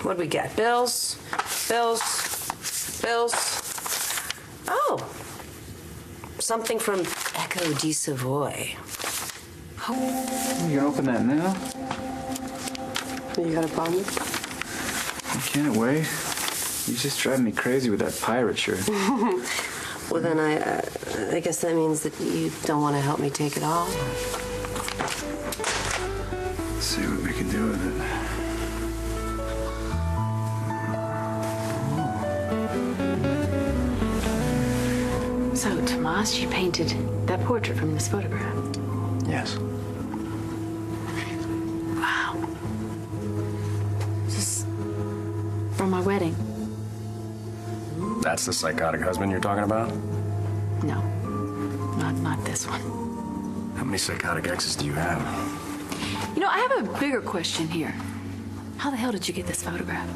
What do we get? Bills, bills, bills. Oh, something from Echo di Savoy. Oh. You can open that now? You got a problem? I can't wait. You just drive me crazy with that pirate shirt. Well, then I guess that means that you don't want to help me take it off. Let's see what we can do with it. So, Tomas, you painted that portrait from this photograph? Yes. Wow. This is from my wedding. That's the psychotic husband you're talking about? No, not this one. How many psychotic exes do you have? You know, I have a bigger question here. How the hell did you get this photograph?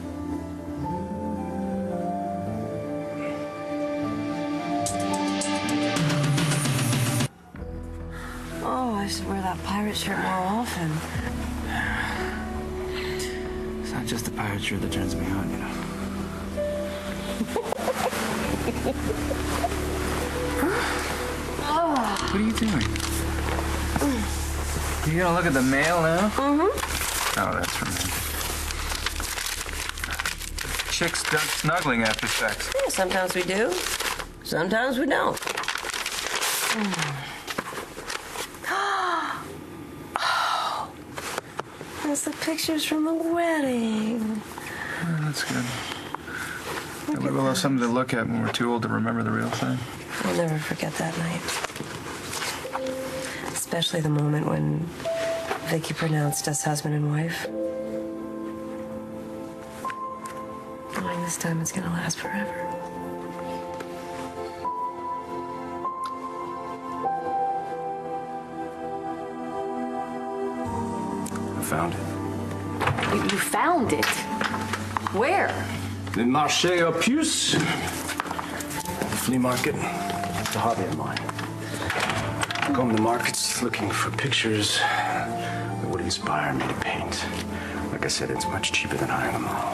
Oh, I should wear that pirate shirt more often. It's not just the pirate shirt that turns me on, you know. What are you doing? You gonna look at the mail now? Mm-hmm. Oh, that's romantic. Chicks done snuggling after sex. Yeah, sometimes we do. Sometimes we don't. Oh, that's the pictures from the wedding. Oh, that's good. We'll have something to look at when we're too old to remember the real thing. I'll never forget that night. Especially the moment when Vicky pronounced us husband and wife. Knowing this time it's gonna last forever. I found it. You found it? Where? The Marché aux Puces. The flea market. It's a hobby of mine. I go to the markets looking for pictures that would inspire me to paint. Like I said, it's much cheaper than hiring a model.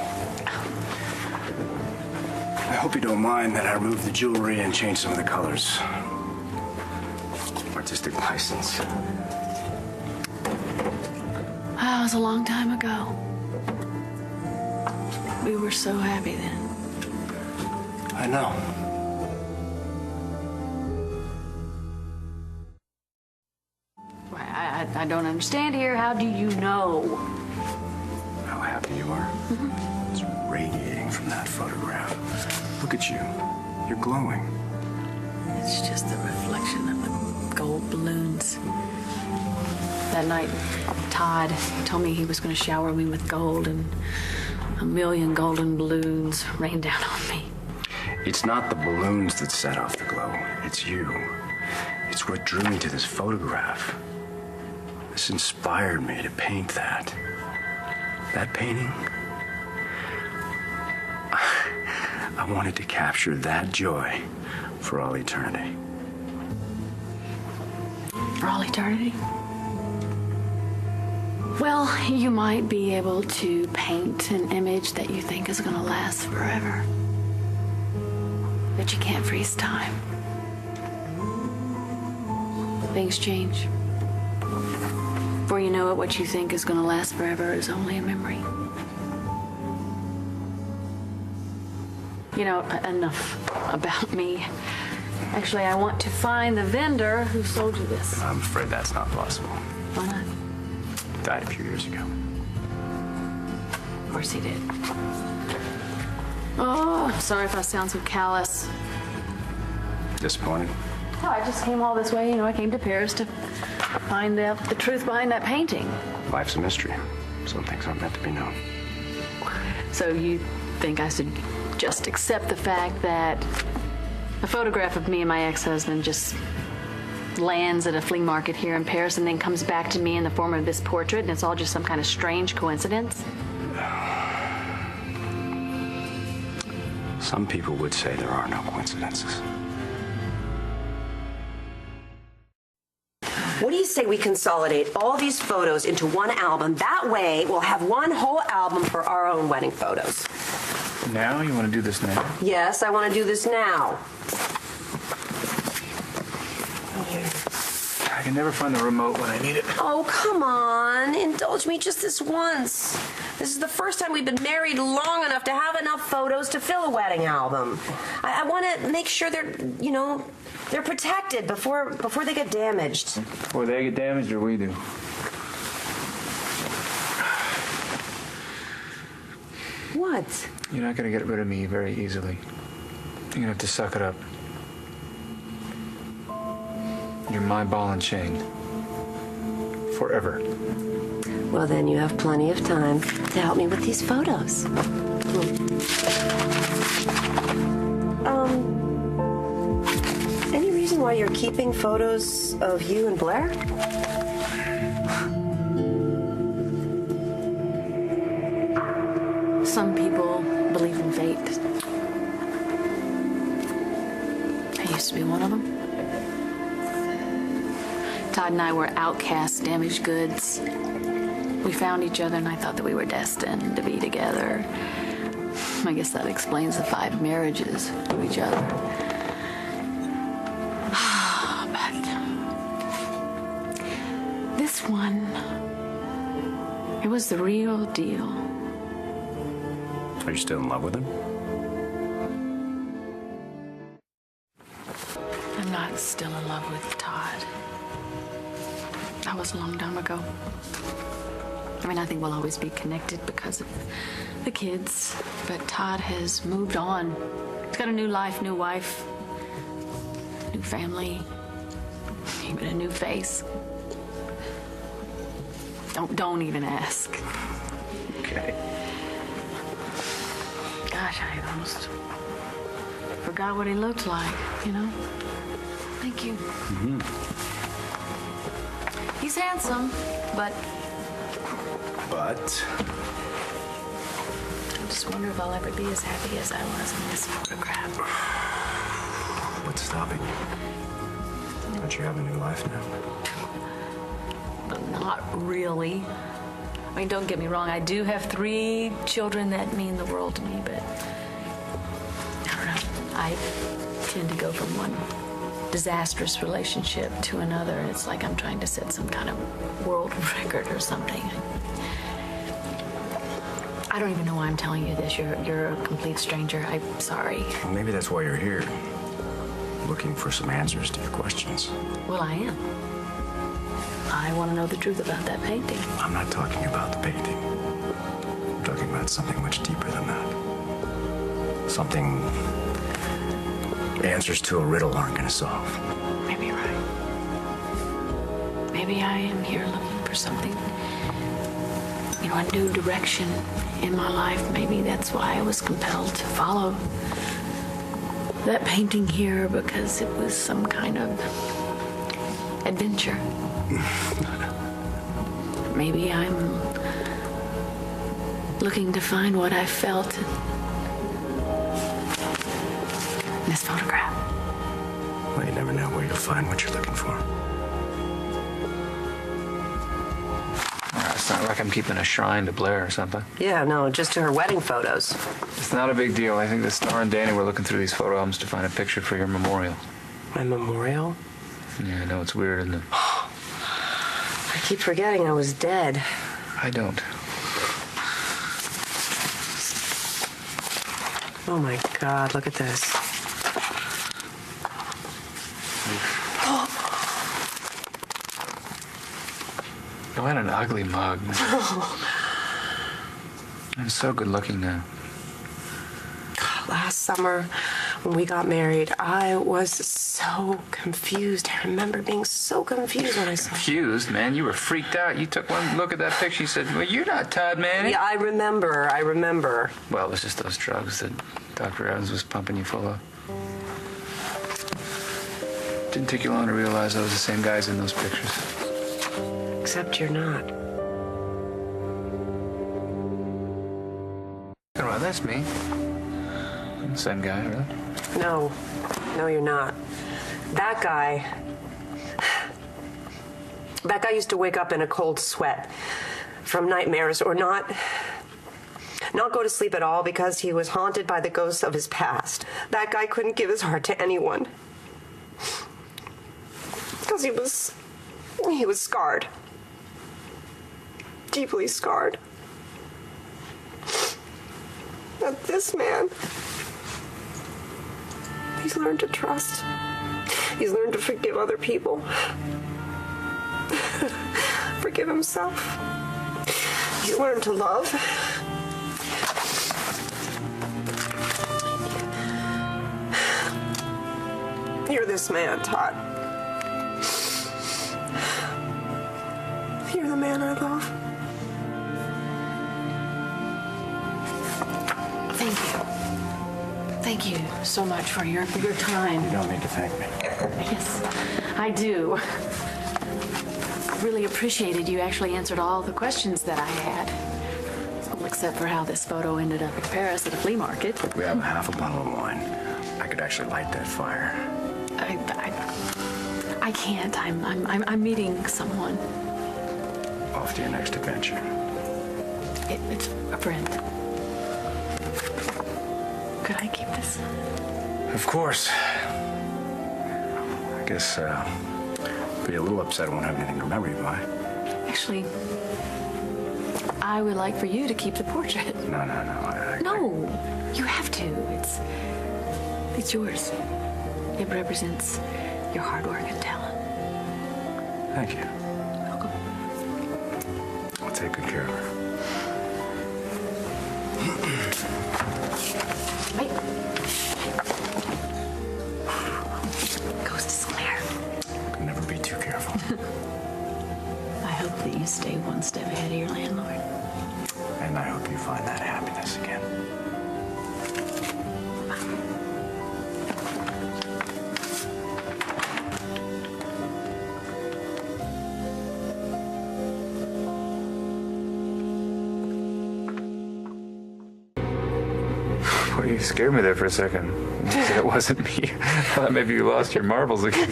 I hope you don't mind that I removed the jewelry and changed some of the colors. Artistic license. That was a long time ago. We were so happy then. I know. I don't understand here. How do you know? How happy you are. Mm-hmm. It's radiating from that photograph. Look at you. You're glowing. It's just the reflection of the gold balloons. That night, Todd told me he was going to shower me with gold, and a million golden balloons rained down on me. It's not the balloons that set off the glow. It's you. It's what drew me to this photograph. This inspired me to paint that. That painting, I wanted to capture that joy for all eternity. For all eternity? Well, you might be able to paint an image that you think is going to last forever. But you can't freeze time. Things change. Before you know it, what you think is going to last forever is only a memory. You know, enough about me. Actually, I want to find the vendor who sold you this. I'm afraid that's not possible. Why not? He died a few years ago. Of course he did. Oh, I'm sorry if I sound so callous. Disappointed? No, I just came all this way. You know, I came to Paris to find out the truth behind that painting. Life's a mystery. Some things aren't meant to be known. So you think I should just accept the fact that a photograph of me and my ex-husband just lands at a flea market here in Paris and then comes back to me in the form of this portrait, and it's all just some kind of strange coincidence? Some people would say there are no coincidences. What do you say we consolidate all these photos into one album? That way, we'll have one whole album for our own wedding photos. Now? You want to do this now? Yes, I want to do this now. I can never find the remote when I need it. Oh, come on. Indulge me just this once. This is the first time we've been married long enough to have enough photos to fill a wedding album. I want to make sure they're, they're protected before they get damaged. Before they get damaged or we do? What? You're not going to get rid of me very easily. You're going to have to suck it up. You're my ball and chain. Forever. Well, then you have plenty of time to help me with these photos. Any reason why you're keeping photos of you and Blair? Some people believe in fate. I used to be one of them. Todd and I were outcasts, damaged goods. We found each other and I thought that we were destined to be together. I guess that explains the 5 marriages to each other. But this one, it was the real deal. Are you still in love with him? I'm not still in love with Todd. That was a long time ago. I mean, I think we'll always be connected because of the kids, but Todd has moved on. He's got a new life, new wife, new family, even a new face. Don't even ask. Okay. Gosh, I almost forgot what he looked like, Thank you. Mm-hmm. He's handsome, but I just wonder if I'll ever be as happy as I was in this photograph. What's stopping you? Don't you have a new life now? But not really. I mean, don't get me wrong, I do have 3 children that mean the world to me, but I don't know. I tend to go from one disastrous relationship to another. It's like I'm trying to set some kind of world record or something. I don't even know why I'm telling you this. You're a complete stranger. I'm sorry. Well, maybe that's why you're here. Looking for some answers to your questions. Well, I am. I want to know the truth about that painting. I'm not talking about the painting. I'm talking about something much deeper than that. Something answers to a riddle aren't going to solve. Maybe you're right. Maybe I am here looking for something, a new direction in my life. Maybe that's why I was compelled to follow that painting here, because it was some kind of adventure. Maybe I'm looking to find what I felt in this photograph. Well, you never know where you'll find what you're looking for. It's not like I'm keeping a shrine to Blair or something. Yeah, no, just to her wedding photos. It's not a big deal. I think the Star and Danny were looking through these photo albums to find a picture for your memorial. My memorial? Yeah, I know it's weird, isn't it? I keep forgetting I was dead. I don't. Oh my God, look at this. What an ugly mug. I'm so good looking now. Last summer, when we got married, I was so confused. I remember being so confused when I saw it. Confused, man. You were freaked out. You took one look at that picture. You said, well, you're not Todd, man. Yeah, I remember. Well, it was just those drugs that Dr. Evans was pumping you full of. Didn't take you long to realize I was the same guys in those pictures. Except you're not. Well, that's me. I'm the same guy, really. No, you're not. That guy, That guy used to wake up in a cold sweat from nightmares or not go to sleep at all because he was haunted by the ghosts of his past. That guy couldn't give his heart to anyone because he was scarred. Deeply scarred. But this man, he's learned to trust. He's learned to forgive other people. Forgive himself. He's learned to love. You're this man, Todd. You're the man I love. Thank you. Thank you so much for your time. You don't need to thank me. Yes, I do. I really appreciated you actually answered all the questions that I had. Well, except for how this photo ended up in Paris at a flea market. We have half a bottle of wine. I could actually light that fire. I can't. I'm meeting someone. Off to your next adventure. It's a friend. Could I keep this? Of course. I guess, be a little upset I won't have anything to remember you by. Actually, I would like for you to keep the portrait. No. No, you have to. It's yours. It represents your hard work and talent. Thank you. Welcome. I'll take good care of her. Wait. Ghost is Blair. Can never be too careful. I hope that you stay one step ahead of your landlord. And I hope you find that happiness again. Well, you scared me there for a second. You said it wasn't me. I thought maybe you lost your marbles again.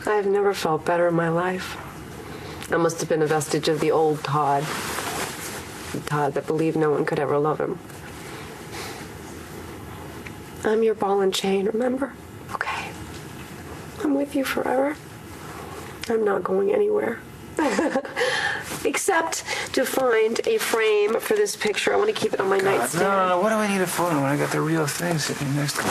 I've never felt better in my life. That must have been a vestige of the old Todd. The Todd that believed no one could ever love him. I'm your ball and chain, remember? Okay. I'm with you forever. I'm not going anywhere. Except to find a frame for this picture. I want to keep it on my nightstand. No. What do I need a phone when I got the real thing sitting next to me?